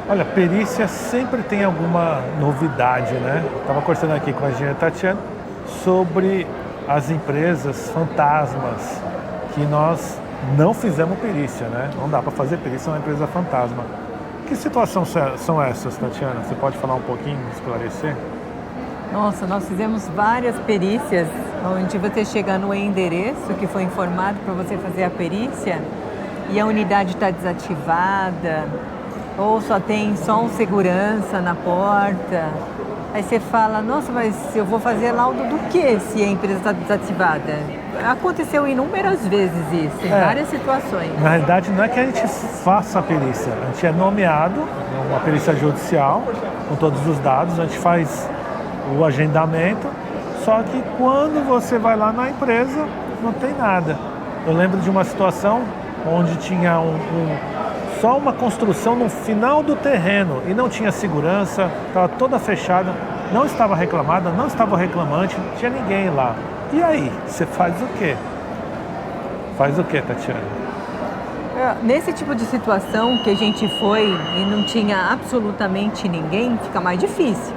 Olha, perícia sempre tem alguma novidade, né? Estava conversando aqui com a engenheira Tatiana sobre as empresas fantasmas que nós não fizemos perícia, né? Não dá para fazer perícia numa empresa fantasma. Que situações são essas, Tatiana? Você pode falar um pouquinho, esclarecer? Nossa, nós fizemos várias perícias, onde você chega no endereço que foi informado para você fazer a perícia e a unidade está desativada, ou só tem só um segurança na porta. Aí você fala, nossa, mas eu vou fazer laudo do que se a empresa está desativada? Aconteceu inúmeras vezes isso, em várias situações. Na realidade, não é que a gente faça a perícia, a gente é nomeado, uma perícia judicial, com todos os dados, a gente faz o agendamento, só que quando você vai lá na empresa, não tem nada. Eu lembro de uma situação onde tinha só uma construção no final do terreno e não tinha segurança, estava toda fechada, não estava reclamada, não estava reclamante, não tinha ninguém lá. E aí, você faz o quê? Faz o quê, Tatiana? Nesse tipo de situação que a gente foi e não tinha absolutamente ninguém, fica mais difícil.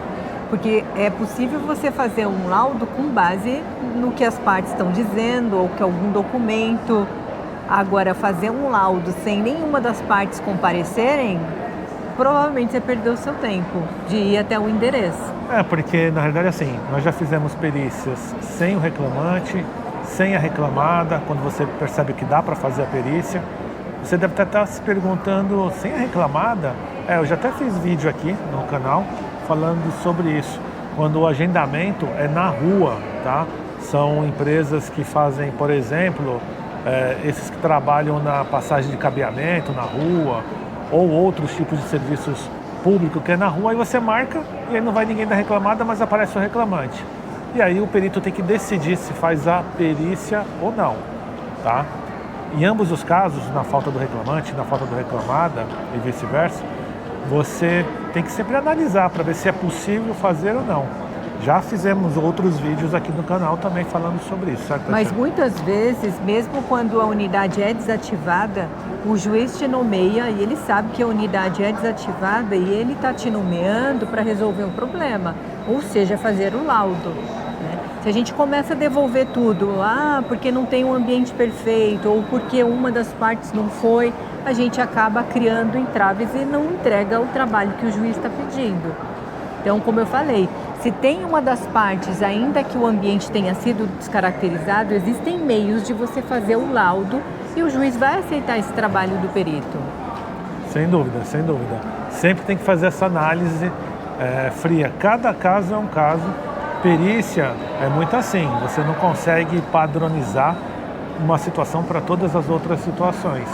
Porque é possível você fazer um laudo com base no que as partes estão dizendo ou que algum documento. Agora, fazer um laudo sem nenhuma das partes comparecerem, provavelmente você perdeu o seu tempo de ir até o endereço. Porque na realidade assim, nós já fizemos perícias sem o reclamante, sem a reclamada, quando você percebe que dá para fazer a perícia. Você deve até estar se perguntando, sem a reclamada? Eu já até fiz vídeo aqui no canal falando sobre isso. Quando o agendamento é na rua, tá? São empresas que fazem, por exemplo, esses que trabalham na passagem de cabeamento na rua, ou outros tipos de serviços públicos que é na rua, aí você marca e aí não vai ninguém da reclamada, mas aparece o reclamante. E aí o perito tem que decidir se faz a perícia ou não, tá? Em ambos os casos, na falta do reclamante, na falta do reclamada e vice-versa, você tem que sempre analisar para ver se é possível fazer ou não. Já fizemos outros vídeos aqui no canal também falando sobre isso, certo? Mas muitas vezes, mesmo quando a unidade é desativada, o juiz te nomeia e ele sabe que a unidade é desativada e ele está te nomeando para resolver um problema, ou seja, fazer o laudo, né? Se a gente começa a devolver tudo, porque não tem um ambiente perfeito ou porque uma das partes não foi, a gente acaba criando entraves e não entrega o trabalho que o juiz está pedindo. Então, como eu falei, se tem uma das partes, ainda que o ambiente tenha sido descaracterizado, existem meios de você fazer o laudo e o juiz vai aceitar esse trabalho do perito. Sem dúvida, sem dúvida. Sempre tem que fazer essa análise fria. Cada caso é um caso. Perícia é muito assim, você não consegue padronizar uma situação para todas as outras situações.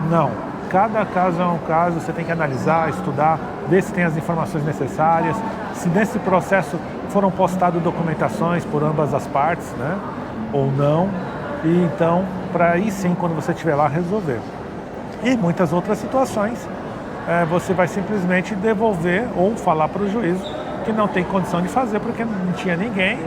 Não. Cada caso é um caso, você tem que analisar, estudar, ver se tem as informações necessárias, se nesse processo foram postadas documentações por ambas as partes, né, ou não, e então, para aí sim, quando você estiver lá, resolver. E muitas outras situações, você vai simplesmente devolver ou falar para o juiz que não tem condição de fazer porque não tinha ninguém,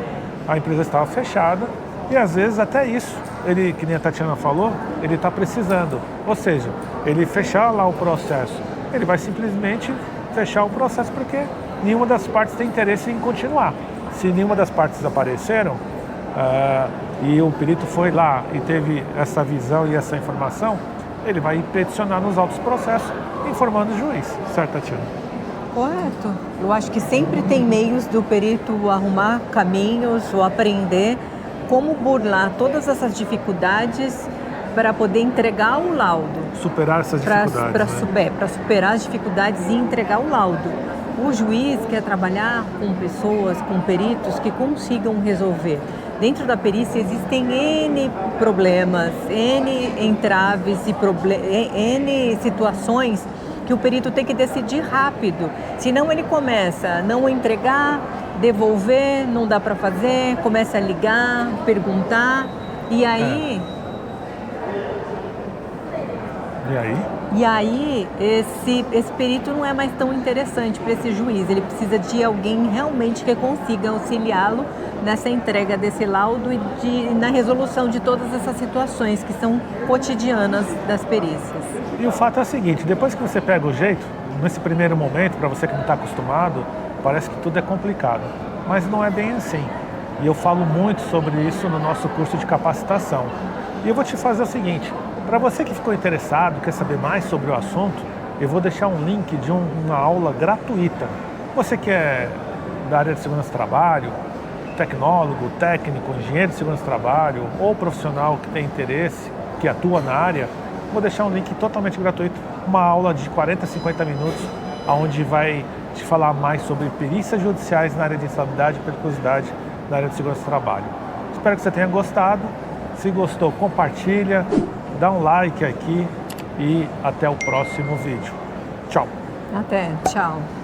a empresa estava fechada, e às vezes até isso, ele, que nem a Tatiana falou, ele está precisando. Ou seja, ele fechar lá o processo, ele vai simplesmente fechar o processo porque nenhuma das partes tem interesse em continuar. Se nenhuma das partes apareceram e o perito foi lá e teve essa visão e essa informação, ele vai peticionar nos autos processos informando o juiz, certo, Tatiana? Correto. Eu acho que sempre tem meios do perito arrumar caminhos ou aprender como burlar todas essas dificuldades para poder entregar o laudo. Superar essas dificuldades. Para superar as dificuldades e entregar o laudo. O juiz quer trabalhar com pessoas, com peritos que consigam resolver. Dentro da perícia existem N problemas, N entraves e N situações que o perito tem que decidir rápido. Senão ele começa a não entregar, devolver, não dá para fazer, começa a ligar, perguntar, e aí E aí? E aí, esse perito não é mais tão interessante para esse juiz. Ele precisa de alguém realmente que consiga auxiliá-lo nessa entrega desse laudo e na resolução de todas essas situações que são cotidianas das perícias. E o fato é o seguinte, depois que você pega o jeito, nesse primeiro momento, para você que não está acostumado, parece que tudo é complicado. Mas não é bem assim. E eu falo muito sobre isso no nosso curso de capacitação. E eu vou te fazer o seguinte, para você que ficou interessado, quer saber mais sobre o assunto, eu vou deixar um link de uma aula gratuita. Você que é da área de segurança do trabalho, tecnólogo, técnico, engenheiro de segurança do trabalho ou profissional que tem interesse, que atua na área, vou deixar um link totalmente gratuito, uma aula de 40, 50 minutos, onde vai te falar mais sobre perícias judiciais na área de instabilidade e periculosidade na área de segurança do trabalho. Espero que você tenha gostado. Se gostou, compartilha, dá um like aqui e até o próximo vídeo. Tchau! Até, tchau!